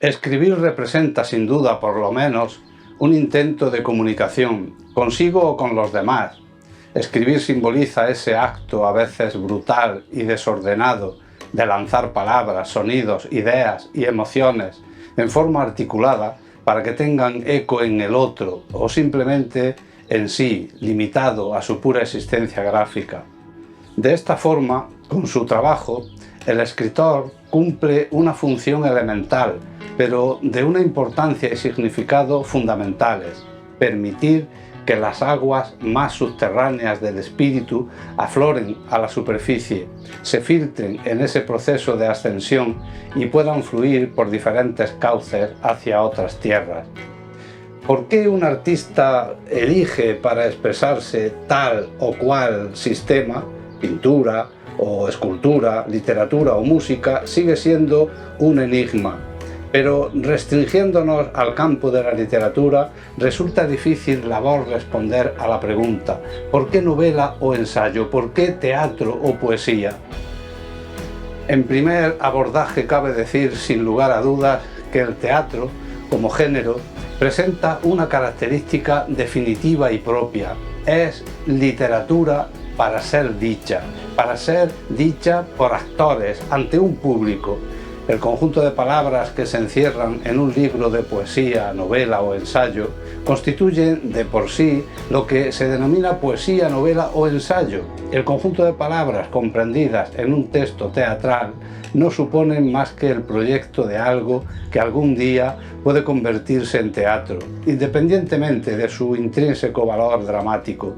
Escribir representa, sin duda, por lo menos, un intento de comunicación, consigo o con los demás. Escribir simboliza ese acto, a veces brutal y desordenado, de lanzar palabras, sonidos, ideas y emociones en forma articulada para que tengan eco en el otro o simplemente en sí, limitado a su pura existencia gráfica. De esta forma, con su trabajo, el escritor cumple una función elemental, pero de una importancia y significado fundamentales: permitir que las aguas más subterráneas del espíritu afloren a la superficie, se filtren en ese proceso de ascensión y puedan fluir por diferentes cauces hacia otras tierras. ¿Por qué un artista elige para expresarse tal o cual sistema, pintura o escultura, literatura o música, sigue siendo un enigma? Pero restringiéndonos al campo de la literatura, resulta difícil labor responder a la pregunta: ¿por qué novela o ensayo? ¿Por qué teatro o poesía? En primer abordaje cabe decir, sin lugar a dudas, que el teatro, como género, presenta una característica definitiva y propia: es literatura para ser dicha por actores ante un público. El conjunto de palabras que se encierran en un libro de poesía, novela o ensayo constituyen de por sí lo que se denomina poesía, novela o ensayo. El conjunto de palabras comprendidas en un texto teatral no suponen más que el proyecto de algo que algún día puede convertirse en teatro, independientemente de su intrínseco valor dramático.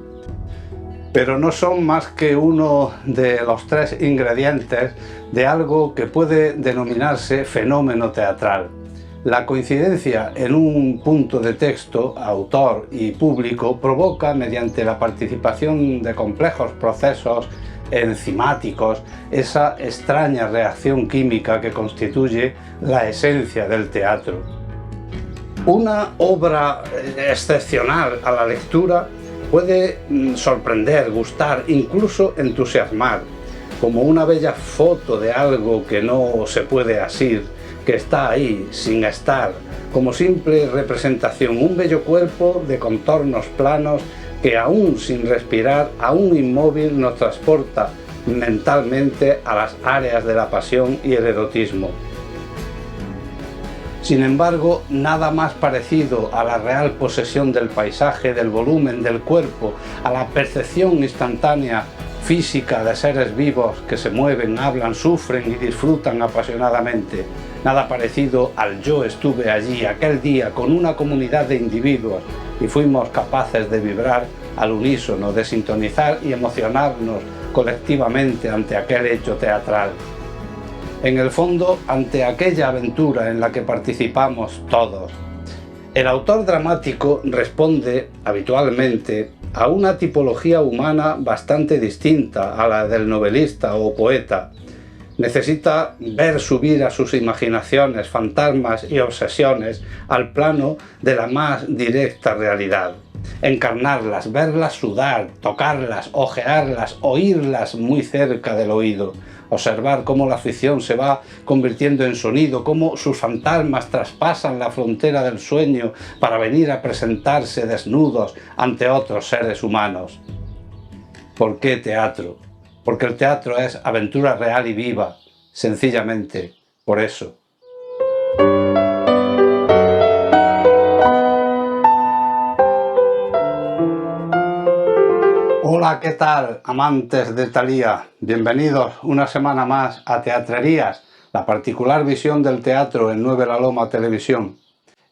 Pero no son más que uno de los tres ingredientes de algo que puede denominarse fenómeno teatral. La coincidencia en un punto de texto, autor y público, provoca, mediante la participación de complejos procesos enzimáticos, esa extraña reacción química que constituye la esencia del teatro. Una obra excepcional a la lectura puede sorprender, gustar, incluso entusiasmar, como una bella foto de algo que no se puede asir, que está ahí, sin estar, como simple representación, un bello cuerpo de contornos planos que, aún sin respirar, aún inmóvil, nos transporta mentalmente a las áreas de la pasión y el erotismo. Sin embargo, nada más parecido a la real posesión del paisaje, del volumen, del cuerpo, a la percepción instantánea física de seres vivos que se mueven, hablan, sufren y disfrutan apasionadamente. Nada parecido al yo estuve allí aquel día con una comunidad de individuos y fuimos capaces de vibrar al unísono, de sintonizar y emocionarnos colectivamente ante aquel hecho teatral. En el fondo, ante aquella aventura en la que participamos todos. El autor dramático responde habitualmente a una tipología humana bastante distinta a la del novelista o poeta. Necesita ver subir a sus imaginaciones, fantasmas y obsesiones al plano de la más directa realidad. Encarnarlas, verlas sudar, tocarlas, ojearlas, oírlas muy cerca del oído. Observar cómo la ficción se va convirtiendo en sonido, cómo sus fantasmas traspasan la frontera del sueño para venir a presentarse desnudos ante otros seres humanos. ¿Por qué teatro? Porque el teatro es aventura real y viva, sencillamente por eso. Hola, ¿qué tal, amantes de Thalía? Bienvenidos una semana más a Teatrerías, la particular visión del teatro en 9 La Loma Televisión.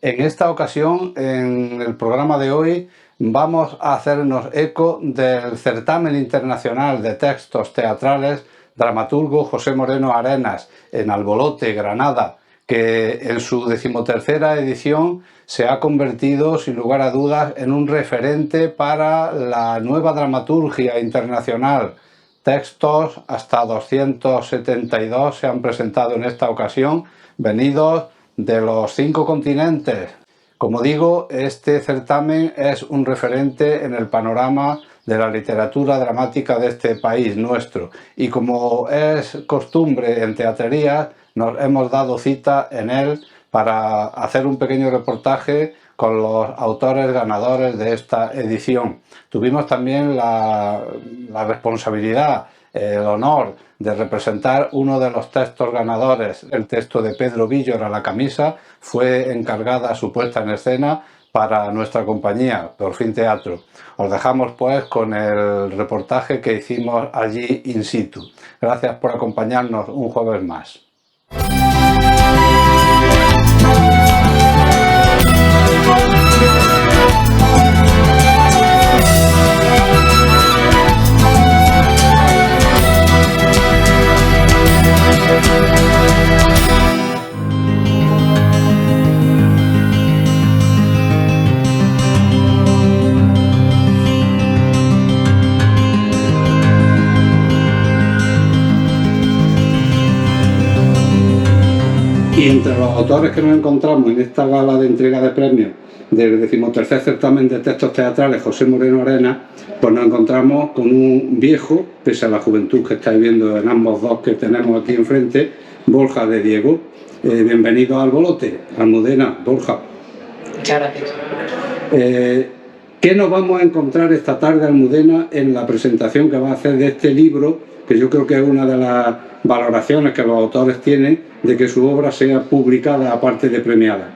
En esta ocasión, en el programa de hoy, vamos a hacernos eco del certamen internacional de textos teatrales Dramaturgo José Moreno Arenas, en Albolote, Granada, que en su 13ª edición se ha convertido, sin lugar a dudas, en un referente para la nueva dramaturgia internacional. Textos hasta 272 se han presentado en esta ocasión, venidos de los 5 continentes. Como digo, este certamen es un referente en el panorama de la literatura dramática de este país nuestro, y como es costumbre en Teatrerías, nos hemos dado cita en él para hacer un pequeño reportaje con los autores ganadores de esta edición. Tuvimos también la responsabilidad, el honor de representar uno de los textos ganadores. El texto de Pedro Villor, A la camisa, fue encargada su puesta en escena para nuestra compañía, Por fin Teatro. Os dejamos pues con el reportaje que hicimos allí in situ. Gracias por acompañarnos un jueves más. Y entre los autores que nos encontramos en esta gala de entrega de premios del 13º certamen de textos teatrales José Moreno Arena, pues nos encontramos con un viejo, pese a la juventud que estáis viendo en ambos dos que tenemos aquí enfrente, Borja de Diego. Bienvenido al Bolote, Almudena, Borja. Muchas gracias. ¿Qué nos vamos a encontrar esta tarde, Almudena, en la presentación que va a hacer de este libro, que yo creo que es una de las valoraciones que los autores tienen de que su obra sea publicada aparte de premiada?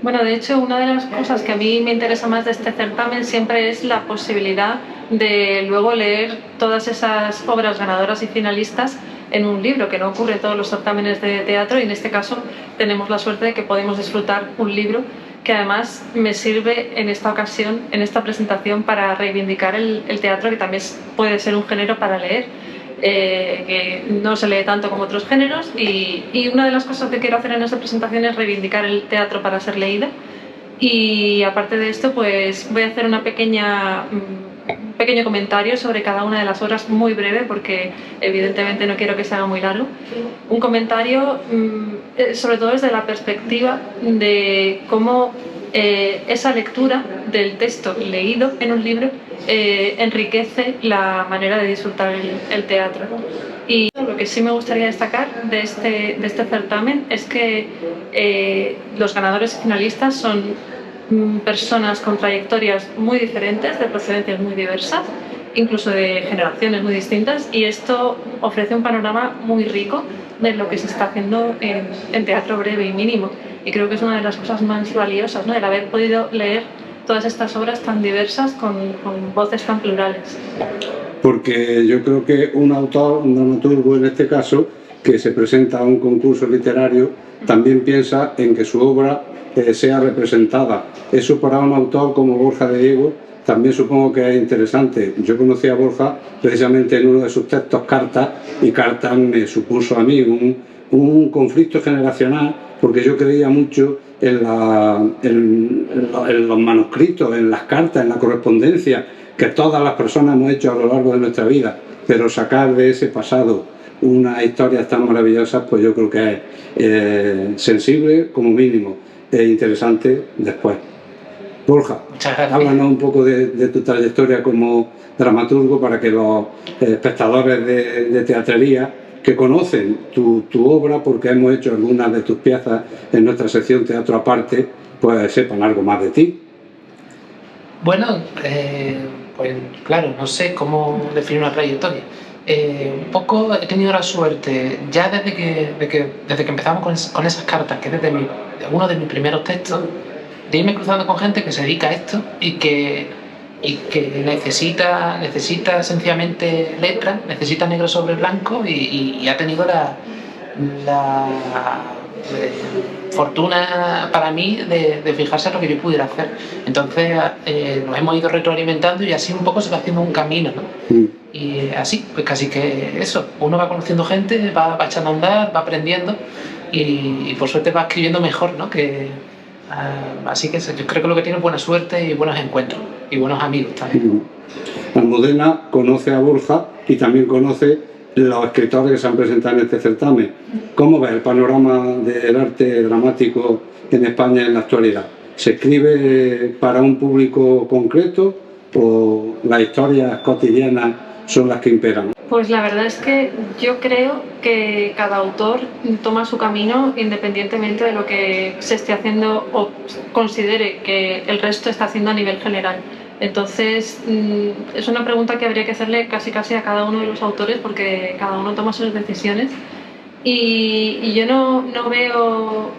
Bueno, de hecho, una de las cosas que a mí me interesa más de este certamen siempre es la posibilidad de luego leer todas esas obras ganadoras y finalistas en un libro, que no ocurre en todos los certámenes de teatro, y en este caso tenemos la suerte de que podemos disfrutar un libro que además me sirve en esta ocasión, en esta presentación, para reivindicar el teatro, que también puede ser un género para leer. Que no se lee tanto como otros géneros, y una de las cosas que quiero hacer en esta presentación es reivindicar el teatro para ser leído. Y aparte de esto, pues voy a hacer un pequeño comentario sobre cada una de las obras, muy breve, porque evidentemente no quiero que se haga muy largo. Un comentario sobre todo desde la perspectiva de cómo esa lectura del texto leído en un libro enriquece la manera de disfrutar el teatro. Y lo que sí me gustaría destacar de este certamen es que los ganadores y finalistas son personas con trayectorias muy diferentes, de procedencias muy diversas, incluso de generaciones muy distintas, y esto ofrece un panorama muy rico de lo que se está haciendo en teatro breve y mínimo. Y creo que es una de las cosas más valiosas, ¿no?, el haber podido leer todas estas obras tan diversas con voces tan plurales. Porque yo creo que un autor, un dramaturgo en este caso, que se presenta a un concurso literario, también piensa en que su obra sea representada. Eso para un autor como Borja de Diego también supongo que es interesante. Yo conocí a Borja precisamente en uno de sus textos, Cartas, y Cartas me supuso a mí un conflicto generacional, porque yo creía mucho en los manuscritos, en las cartas, en la correspondencia que todas las personas hemos hecho a lo largo de nuestra vida, pero sacar de ese pasado unas historias tan maravillosas, pues yo creo que es sensible como mínimo e interesante después. Borja, háblanos un poco de tu trayectoria como dramaturgo para que los espectadores de teatrería que conocen tu obra, porque hemos hecho algunas de tus piezas en nuestra sección Teatro Aparte, pues sepan algo más de ti. Bueno, pues claro, no sé cómo definir una trayectoria. Un poco he tenido la suerte, ya desde que empezamos con esas cartas, que es desde uno de mis primeros textos, de irme cruzando con gente que se dedica a esto y que necesita sencillamente letras, necesita negro sobre blanco, y ha tenido la fortuna para mí de fijarse en lo que yo pudiera hacer. Entonces nos hemos ido retroalimentando y así un poco se va haciendo un camino, ¿no? Y así, pues casi que eso, uno va conociendo gente, va echando a andar, va aprendiendo y por suerte va escribiendo mejor, ¿no? Así que yo creo que lo que tiene es buena suerte y buenos encuentros y buenos amigos también. Almudena conoce a Borja y también conoce los escritores que se han presentado en este certamen. ¿Cómo ves el panorama del arte dramático en España en la actualidad? ¿Se escribe para un público concreto o las historias cotidianas son las que imperan? Pues la verdad es que yo creo que cada autor toma su camino independientemente de lo que se esté haciendo o considere que el resto está haciendo a nivel general. Entonces, es una pregunta que habría que hacerle casi a cada uno de los autores porque cada uno toma sus decisiones y yo no veo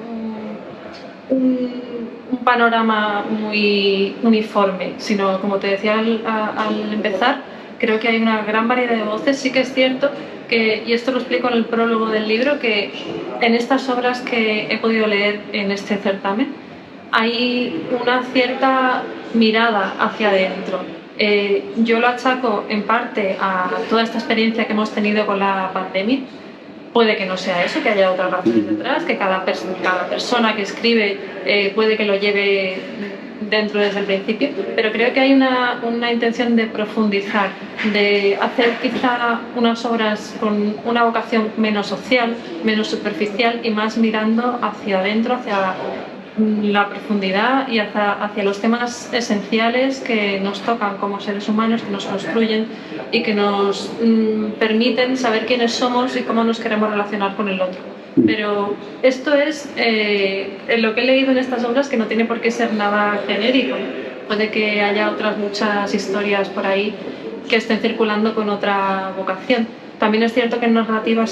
un panorama muy uniforme, sino como te decía al empezar, creo que hay una gran variedad de voces. Sí que es cierto que, y esto lo explico en el prólogo del libro, que en estas obras que he podido leer en este certamen hay una cierta mirada hacia adentro. Yo lo achaco en parte a toda esta experiencia que hemos tenido con la pandemia. Puede que no sea eso, que haya otras razones detrás, que cada persona que escribe puede que lo lleve dentro desde el principio, pero creo que hay una intención de profundizar, de hacer quizá unas obras con una vocación menos social, menos superficial y más mirando hacia adentro, hacia la profundidad y hacia los temas esenciales que nos tocan como seres humanos, que nos construyen y que nos permiten saber quiénes somos y cómo nos queremos relacionar con el otro. Pero esto es lo que he leído en estas obras, que no tiene por qué ser nada genérico. Puede que haya otras muchas historias por ahí que estén circulando con otra vocación. También es cierto que en narrativa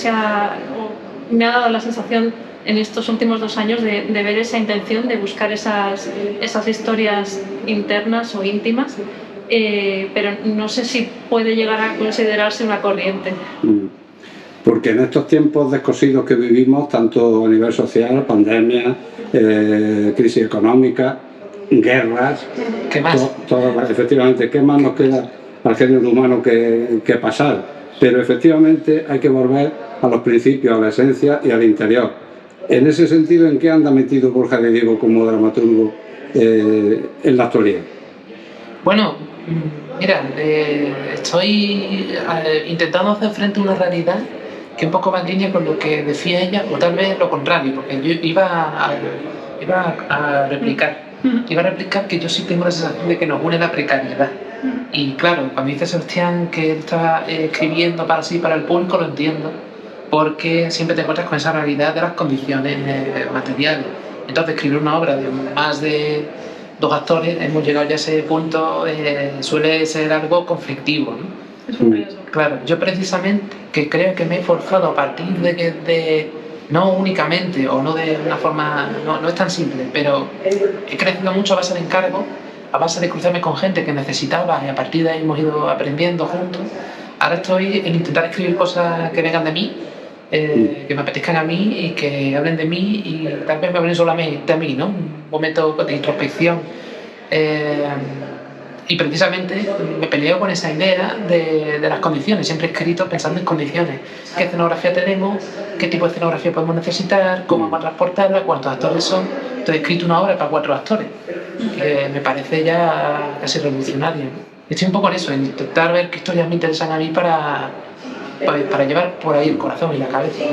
me ha dado la sensación en estos últimos 2 años de ver esa intención de buscar esas historias internas o íntimas, pero no sé si puede llegar a considerarse una corriente. Porque en estos tiempos descosidos que vivimos, tanto a nivel social, pandemia, crisis económica, guerras, ¿qué más? Efectivamente, ¿qué más nos queda al género humano que pasar? Pero efectivamente hay que volver a los principios, a la esencia y al interior. En ese sentido, ¿en qué anda metido Borja de Diego como dramaturgo en la actualidad? Bueno, mira, estoy intentando hacer frente a una realidad que un poco va en línea con lo que decía ella, o tal vez lo contrario, porque yo iba a replicar que yo sí tengo la sensación de que nos une la precariedad. Y claro, cuando dice Sebastián que él estaba escribiendo para sí, para el público, lo entiendo, porque siempre te encuentras con esa realidad de las condiciones materiales. Entonces, escribir una obra de más de 2 actores, hemos llegado ya a ese punto, suele ser algo conflictivo, ¿no? Es un riesgo. Claro, yo precisamente que creo que me he forjado a partir de no únicamente, o no de una forma, no es tan simple, pero he crecido mucho a base de encargo, a base de cruzarme con gente que necesitaba y a partir de ahí hemos ido aprendiendo juntos. Ahora estoy en intentar escribir cosas que vengan de mí, que me apetezcan a mí y que hablen de mí y tal vez me hablen solamente a mí, ¿no? Un momento de introspección. Y precisamente me peleo con esa idea de las condiciones. Siempre he escrito pensando en condiciones. ¿Qué escenografía tenemos? ¿Qué tipo de escenografía podemos necesitar? ¿Cómo vamos a transportarla? ¿Cuántos actores son? Entonces he escrito una obra para 4 actores, que me parece ya casi revolucionario, ¿no? Estoy un poco en eso, en intentar ver qué historias me interesan a mí para llevar por ahí el corazón y la cabeza.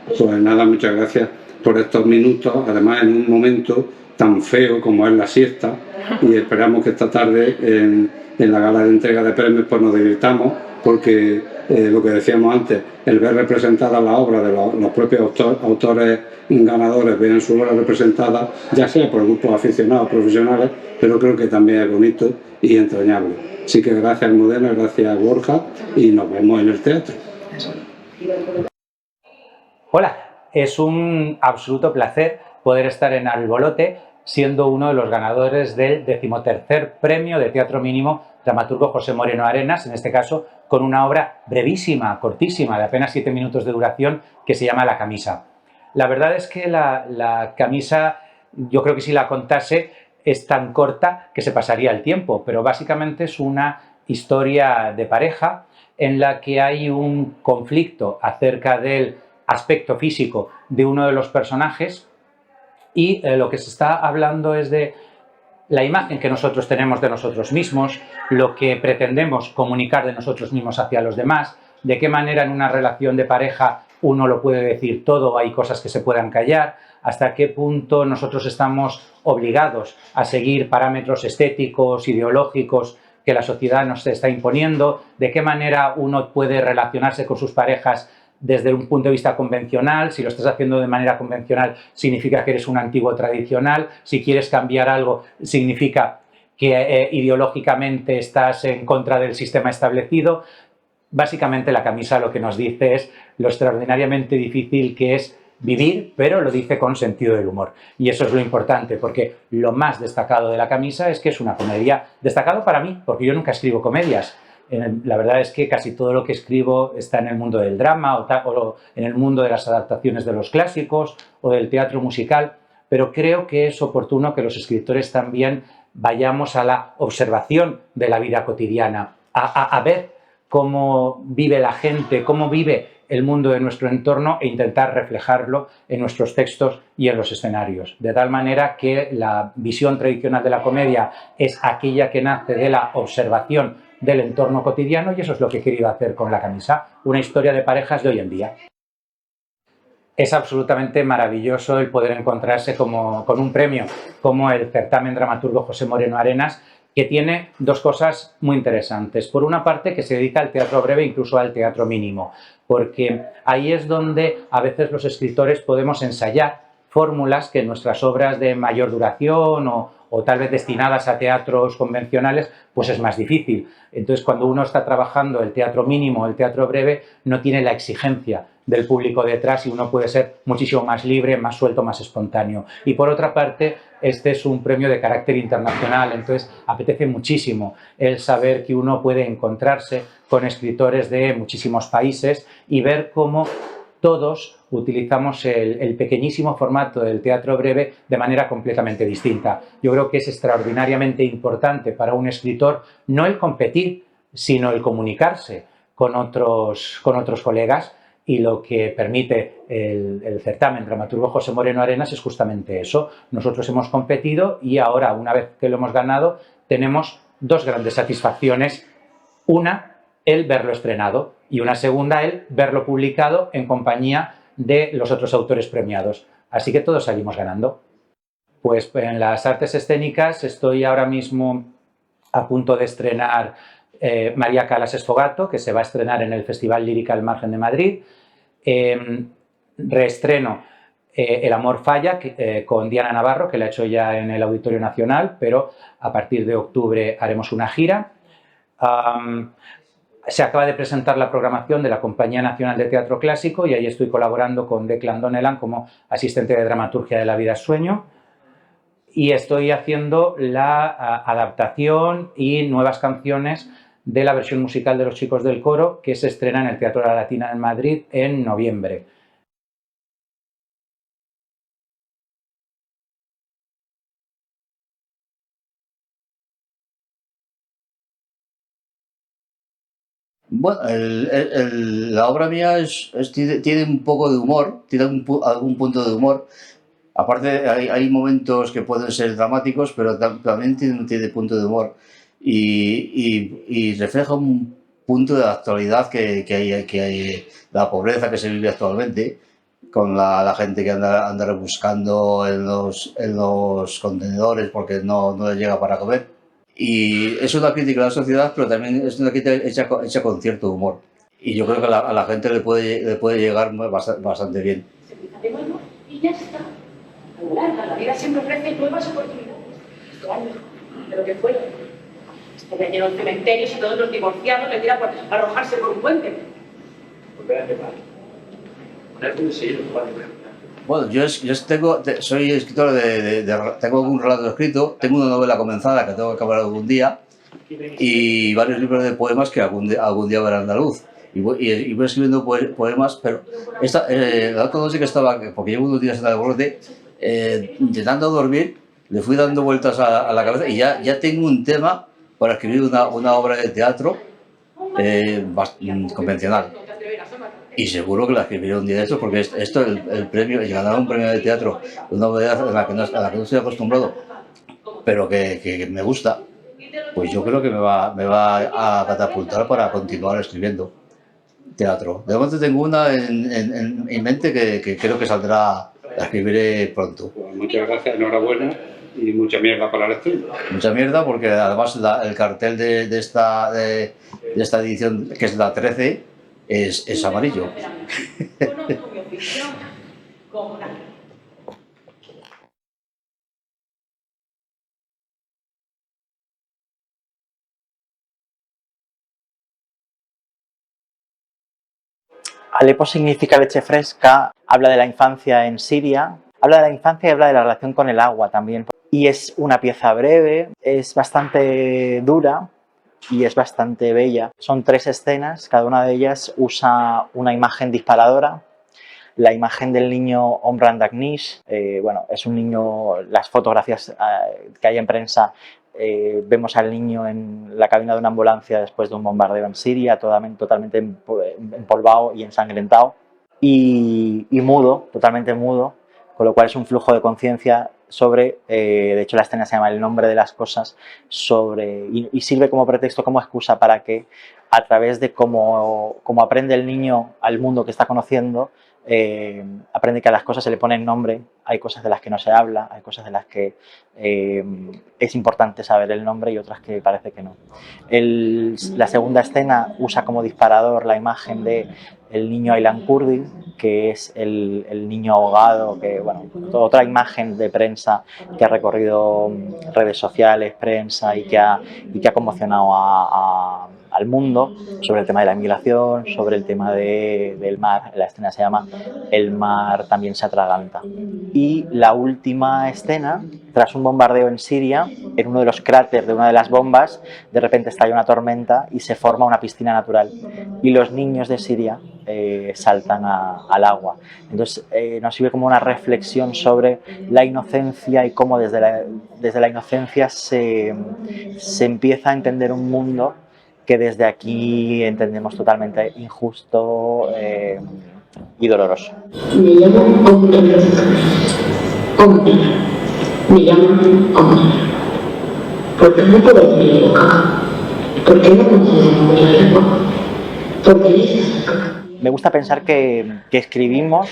Pues nada, muchas gracias por estos minutos, además en un momento tan feo como es la siesta, y esperamos que esta tarde en la gala de entrega de premios pues nos divirtamos, porque lo que decíamos antes, el ver representada la obra de los propios autores ganadores, vean su obra representada, ya sea por grupos aficionados, profesionales, pero creo que también es bonito y entrañable. Así que gracias Almudena, gracias Borja, y nos vemos en el teatro. Hola, es un absoluto placer poder estar en Albolote, siendo uno de los ganadores del 13º premio de Teatro Mínimo dramaturgo José Moreno Arenas, en este caso con una obra brevísima, cortísima, de apenas 7 minutos de duración, que se llama La camisa. La verdad es que la camisa, yo creo que si la contase, es tan corta que se pasaría el tiempo, pero básicamente es una historia de pareja en la que hay un conflicto acerca del aspecto físico de uno de los personajes y lo que se está hablando es de la imagen que nosotros tenemos de nosotros mismos, lo que pretendemos comunicar de nosotros mismos hacia los demás, de qué manera en una relación de pareja uno lo puede decir todo, hay cosas que se puedan callar, hasta qué punto nosotros estamos obligados a seguir parámetros estéticos, ideológicos, que la sociedad nos está imponiendo, de qué manera uno puede relacionarse con sus parejas desde un punto de vista convencional. Si lo estás haciendo de manera convencional, significa que eres un antiguo tradicional. Si quieres cambiar algo, significa que ideológicamente estás en contra del sistema establecido. Básicamente la camisa lo que nos dice es lo extraordinariamente difícil que es vivir, pero lo dice con sentido del humor. Y eso es lo importante, porque lo más destacado de la camisa es que es una comedia. Destacado para mí, porque yo nunca escribo comedias. La verdad es que casi todo lo que escribo está en el mundo del drama o en el mundo de las adaptaciones de los clásicos o del teatro musical, pero creo que es oportuno que los escritores también vayamos a la observación de la vida cotidiana, a ver cómo vive la gente, cómo vive el mundo de nuestro entorno e intentar reflejarlo en nuestros textos y en los escenarios. De tal manera que la visión tradicional de la comedia es aquella que nace de la observación del entorno cotidiano, y eso es lo que he querido hacer con la camisa, una historia de parejas de hoy en día. Es absolutamente maravilloso el poder encontrarse con un premio como el certamen dramaturgo José Moreno Arenas, que tiene dos cosas muy interesantes. Por una parte, que se dedica al teatro breve, incluso al teatro mínimo, porque ahí es donde a veces los escritores podemos ensayar fórmulas que en nuestras obras de mayor duración o tal vez destinadas a teatros convencionales, pues es más difícil. Entonces, cuando uno está trabajando el teatro mínimo, el teatro breve, no tiene la exigencia del público detrás y uno puede ser muchísimo más libre, más suelto, más espontáneo. Y por otra parte, este es un premio de carácter internacional, entonces apetece muchísimo el saber que uno puede encontrarse con escritores de muchísimos países y ver cómo todos utilizamos el pequeñísimo formato del teatro breve de manera completamente distinta. Yo creo que es extraordinariamente importante para un escritor no el competir, sino el comunicarse con otros colegas, y lo que permite el certamen dramaturgo José Moreno Arenas es justamente eso. Nosotros hemos competido y ahora, una vez que lo hemos ganado, tenemos dos grandes satisfacciones. Una, el verlo estrenado, y una segunda, el verlo publicado en compañía de los otros autores premiados. Así que todos salimos ganando. Pues en las artes escénicas estoy ahora mismo a punto de estrenar María Callas Esfogato, que se va a estrenar en el Festival Lírica al Margen de Madrid. Reestreno El amor falla con Diana Navarro, que la he hecho ya en el Auditorio Nacional, pero a partir de octubre haremos una gira. Se acaba de presentar la programación de la Compañía Nacional de Teatro Clásico y ahí estoy colaborando con Declan Donnellan como asistente de dramaturgia de La vida es sueño. Y estoy haciendo la adaptación y nuevas canciones de la versión musical de Los chicos del coro, que se estrena en el Teatro de la Latina en Madrid en noviembre. Bueno, la obra mía tiene un poco de humor, tiene algún punto de humor. Aparte, hay momentos que pueden ser dramáticos, pero también tiene punto de humor. Y refleja un punto de la actualidad que hay, la pobreza que se vive actualmente, con la gente que anda rebuscando en los contenedores porque no les llega para comer. Y es una crítica a la sociedad, pero también es una crítica hecha con cierto humor. Y yo creo que a la gente le puede llegar bastante bien. Y ya está. La vida siempre ofrece nuevas oportunidades. Este año, de lo que fuera. Estaría lleno de cementerios y todos los divorciados le tiran por arrojarse por un puente. Bueno, yo soy escritor tengo algún relato escrito, tengo una novela comenzada que tengo que acabar algún día y varios libros de poemas que algún día verán la luz. Y voy escribiendo poemas, pero la otra noche que estaba, porque llevo unos días en el borde, intentando dormir, le fui dando vueltas a la cabeza y ya tengo un tema para escribir una obra de teatro convencional. Y seguro que la escribiré un día de estos, porque el ganar un premio de teatro, una obra a la que no estoy acostumbrado, pero que me gusta, pues yo creo que me va a catapultar para continuar escribiendo teatro. De momento tengo una en mente que creo que saldrá, la escribiré pronto. Pues muchas gracias, enhorabuena y mucha mierda para el estudio. Mucha mierda porque además el cartel de esta edición, que es la 13, es amarillo. Conozco mi oficio como nadie. Alepo significa leche fresca, habla de la infancia en Siria, habla de la infancia y habla de la relación con el agua también. Y es una pieza breve, es bastante dura y es bastante bella. Son 3 escenas, cada una de ellas usa una imagen disparadora. La imagen del niño Omran Dagnish, bueno, es un niño, las fotografías que hay en prensa, vemos al niño en la cabina de una ambulancia después de un bombardeo en Siria, totalmente empolvado y ensangrentado, y mudo, totalmente mudo, con lo cual es un flujo de conciencia sobre, de hecho la escena se llama El nombre de las cosas, y sirve como pretexto, como excusa para que a través de cómo aprende el niño al mundo que está conociendo, aprende que a las cosas se le pone nombre, hay cosas de las que no se habla, hay cosas de las que es importante saber el nombre y otras que parece que no. La segunda escena usa como disparador la imagen de el niño Aylan Kurdi, que es el niño ahogado, que, bueno, otra imagen de prensa que ha recorrido redes sociales, prensa y que ha conmocionado al mundo, sobre el tema de la inmigración, sobre el tema del mar. La escena se llama El mar también se atraganta. Y la última escena, tras un bombardeo en Siria, en uno de los cráteres de una de las bombas, de repente estalla una tormenta y se forma una piscina natural. Y los niños de Siria saltan al agua. Entonces nos sirve como una reflexión sobre la inocencia y cómo desde la inocencia se empieza a entender un mundo que desde aquí entendemos totalmente injusto y doloroso. Me llamo Omar. Omar. Me llamo Omar. ¿Por qué no puedo decir la caca? ¿Por qué no conocemos la lengua? ¿Por qué es la caca? Me gusta pensar que escribimos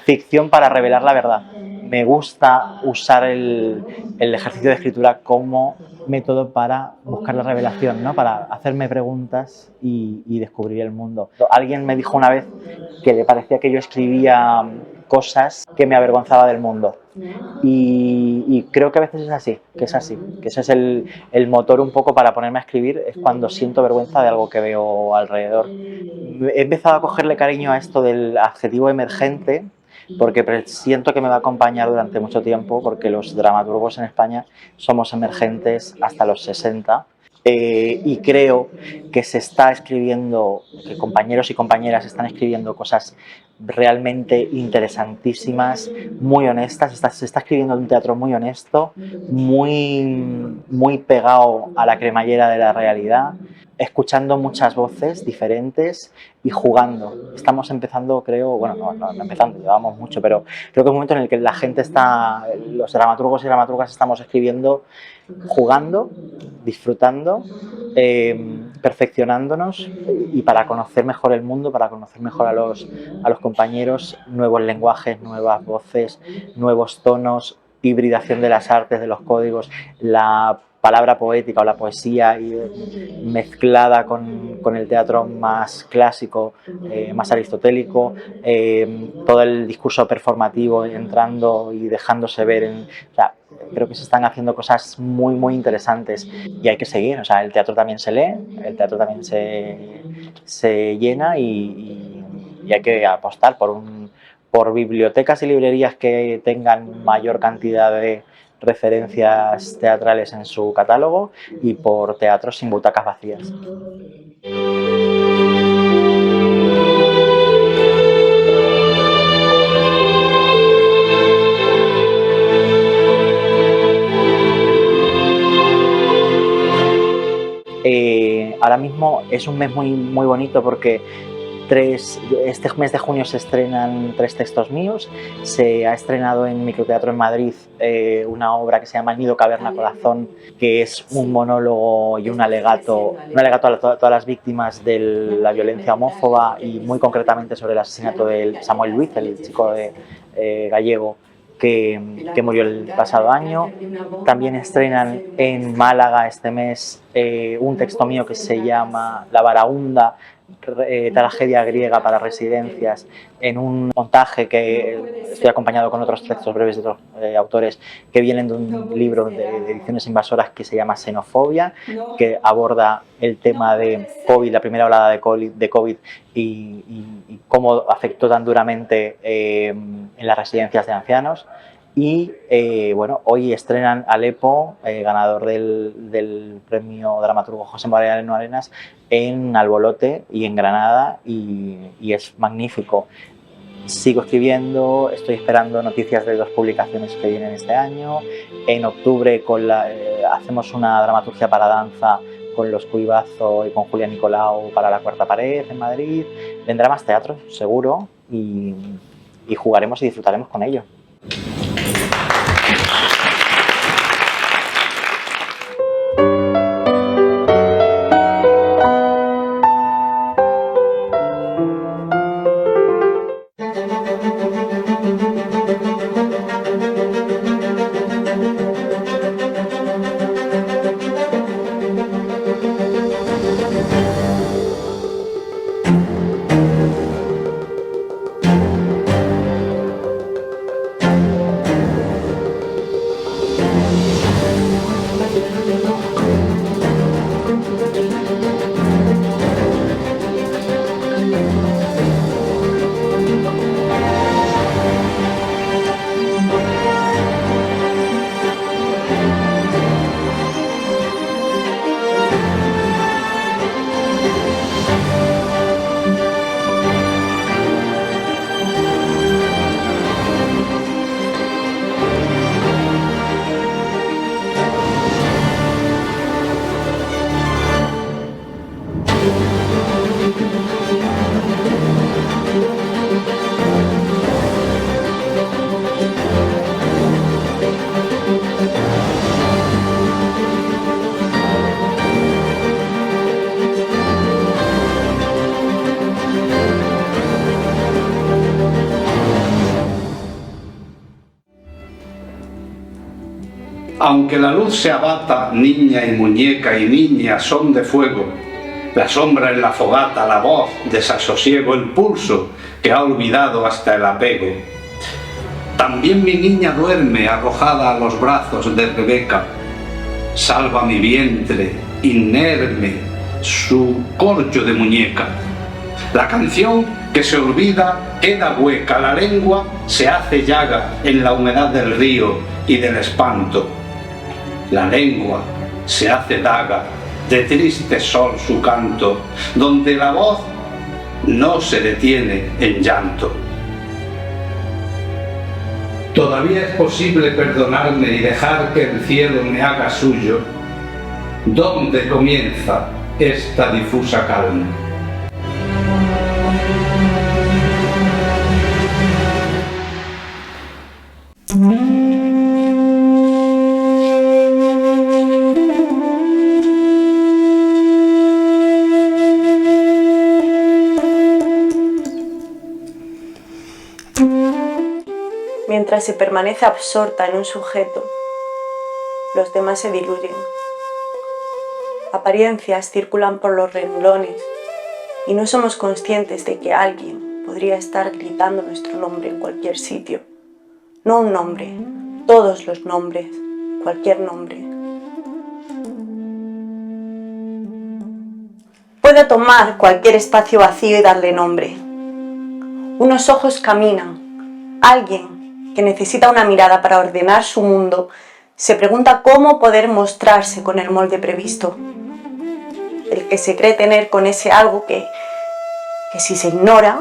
ficción para revelar la verdad. Me gusta usar el ejercicio de escritura como método para buscar la revelación, ¿no? Para hacerme preguntas y descubrir el mundo. Alguien me dijo una vez que le parecía que yo escribía cosas que me avergonzaba del mundo. Y creo que a veces es así, que ese es el motor un poco para ponerme a escribir, es cuando siento vergüenza de algo que veo alrededor. He empezado a cogerle cariño a esto del adjetivo emergente, porque siento que me va a acompañar durante mucho tiempo, porque los dramaturgos en España somos emergentes hasta los 60, y creo que se está escribiendo, que compañeros y compañeras están escribiendo cosas realmente interesantísimas, muy honestas. Se está escribiendo un teatro muy honesto, muy pegado a la cremallera de la realidad, escuchando muchas voces diferentes y jugando. Estamos empezando, creo, bueno, no empezando, llevamos mucho, pero creo que es un momento en el que la gente está, los dramaturgos y dramaturgas estamos escribiendo, jugando, disfrutando, perfeccionándonos, y para conocer mejor el mundo, para conocer mejor a los compañeros, nuevos lenguajes, nuevas voces, nuevos tonos, hibridación de las artes, de los códigos, la palabra poética o la poesía mezclada con el teatro más clásico, más aristotélico, todo el discurso performativo entrando y dejándose ver. O sea, creo que se están haciendo cosas muy interesantes y hay que seguir. O sea, el teatro también se lee, el teatro también se llena y hay que apostar por bibliotecas y librerías que tengan mayor cantidad de referencias teatrales en su catálogo y por teatros sin butacas vacías. Ahora mismo es un mes muy bonito porque este mes de junio se estrenan 3 textos míos. Se ha estrenado en Microteatro en Madrid una obra que se llama Nido, Caverna, Corazón, que es un monólogo y un alegato a todas las víctimas de la violencia homófoba y muy concretamente sobre el asesinato de Samuel Luiz, el chico gallego que murió el pasado año. También estrenan en Málaga este mes un texto mío que se llama La Baraúnda, tragedia griega para residencias, en un montaje que estoy acompañado con otros textos breves de otros autores que vienen de un libro de ediciones invasoras que se llama Xenofobia, que aborda el tema de COVID, la primera olada de COVID y cómo afectó tan duramente en las residencias de ancianos. Y bueno, hoy estrenan Alepo, ganador del premio dramaturgo José Moreno Arenas, en Albolote y en Granada, y es magnífico. Sigo escribiendo, estoy esperando noticias de 2 publicaciones que vienen este año. En octubre hacemos una dramaturgia para danza con Los Cuivazo y con Julia Nicolau para La Cuarta Pared en Madrid. Vendrá más teatro, seguro, y jugaremos y disfrutaremos con ello. Aunque la luz se abata, niña y muñeca y niña son de fuego, la sombra en la fogata, la voz, desasosiego, el pulso que ha olvidado hasta el apego. También mi niña duerme arrojada a los brazos de Rebeca. Salva mi vientre, inerme, su corcho de muñeca. La canción que se olvida queda hueca, la lengua se hace llaga en la humedad del río y del espanto. La lengua se hace daga, de triste sol su canto, donde la voz no se detiene en llanto. Todavía es posible perdonarme y dejar que el cielo me haga suyo. ¿Dónde comienza esta difusa calma? Mientras se permanece absorta en un sujeto, los demás se diluyen. Apariencias circulan por los renglones y no somos conscientes de que alguien podría estar gritando nuestro nombre en cualquier sitio. No un nombre, todos los nombres, cualquier nombre. Puede tomar cualquier espacio vacío y darle nombre. Unos ojos caminan. Alguien que necesita una mirada para ordenar su mundo se pregunta cómo poder mostrarse con el molde previsto. El que se cree tener con ese algo que si se ignora,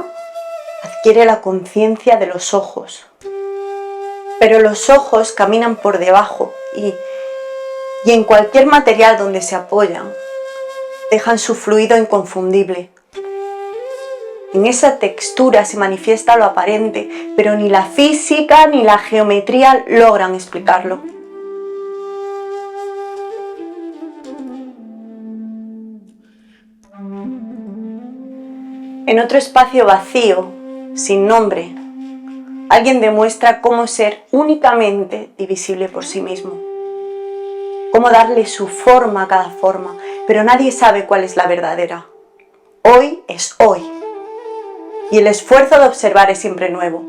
adquiere la conciencia de los ojos. Pero los ojos caminan por debajo y en cualquier material donde se apoyan, dejan su fluido inconfundible. En esa textura se manifiesta lo aparente, pero ni la física ni la geometría logran explicarlo. En otro espacio vacío, sin nombre, alguien demuestra cómo ser únicamente divisible por sí mismo, cómo darle su forma a cada forma, pero nadie sabe cuál es la verdadera. Hoy es hoy, y el esfuerzo de observar es siempre nuevo.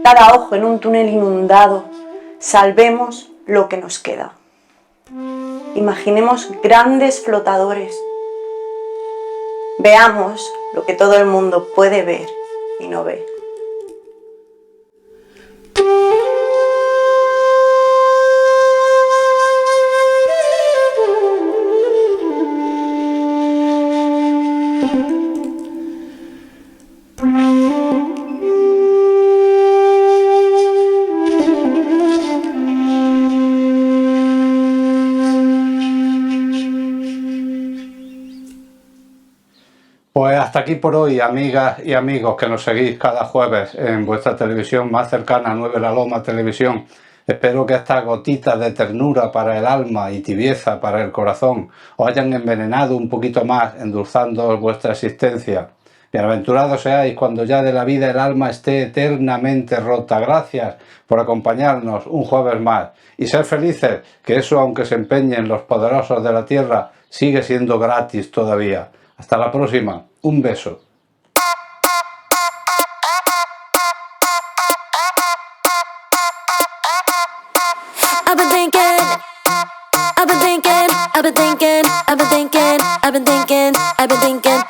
Cada ojo en un túnel inundado, salvemos lo que nos queda. Imaginemos grandes flotadores. Veamos lo que todo el mundo puede ver y no ve. Pues hasta aquí por hoy, amigas y amigos que nos seguís cada jueves en vuestra televisión más cercana, 9 La Loma Televisión. Espero que estas gotitas de ternura para el alma y tibieza para el corazón os hayan envenenado un poquito más, endulzando vuestra existencia. Bienaventurados seáis cuando ya de la vida el alma esté eternamente rota. Gracias por acompañarnos un jueves más. Y ser felices, que eso, aunque se empeñen los poderosos de la tierra, sigue siendo gratis todavía. Hasta la próxima. Un beso. I've been thinking, I've been thinking, I've been thinking, I've been thinking, I've been thinking, I've been thinking.